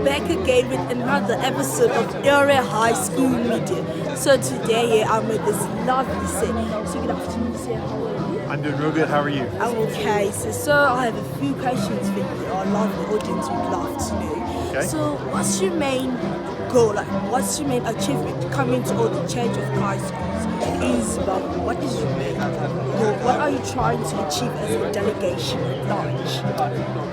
back again with another episode of Area High School Media. So today I'm with this lovely set. So good afternoon, sir. How are you? I'm doing real good. How are you? I'm okay. So I have a few questions for you. Our lovely audience would love to know. Okay. So what's your main goal? Like, what's your main achievement coming to all the Church of Christ schools? What is your main goal? What are you trying to achieve as a delegation at large?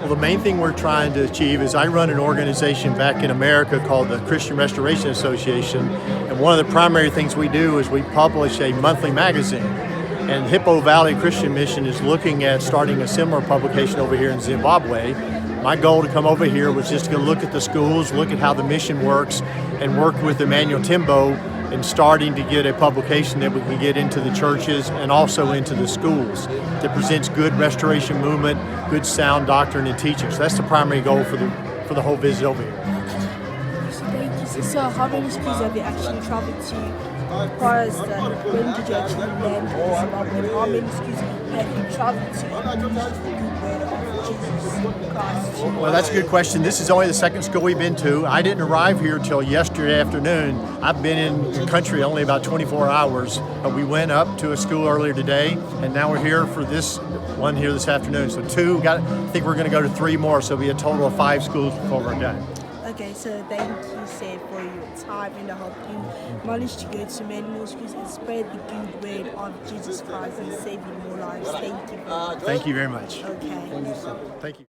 Well, the main thing we're trying to achieve is I run an organization back in America called the Christian Restoration Association, and one of the primary things we do is we publish a monthly magazine. And Hippo Valley Christian Mission is looking at starting a similar publication over here in Zimbabwe. My goal to come over here was just to look at the schools, look at how the mission works, and work with Emmanuel Timbo in starting to get a publication that we can get into the churches and also into the schools that presents good restoration movement, good sound doctrine and teaching. So that's the primary goal for the whole visit over here. So thank you. So how many schools have you actually traveled to? As far as when did you actually land in Zimbabwe? How many schools have you traveled to? Well, that's a good question. This is only the second school we've been to. I didn't arrive here till yesterday afternoon. I've been in the country only about 24 hours. We went up to a school earlier today, and now we're here for this one here this afternoon. So I think we're going to go to 3 more, so it'll be a total of 5 schools before we're done. Okay, so thank you, sir, for your time, and I hope you manage to go to many more schools and spread the good word of Jesus Christ and save more lives. Thank you. Thank you very much. Okay. Thank you.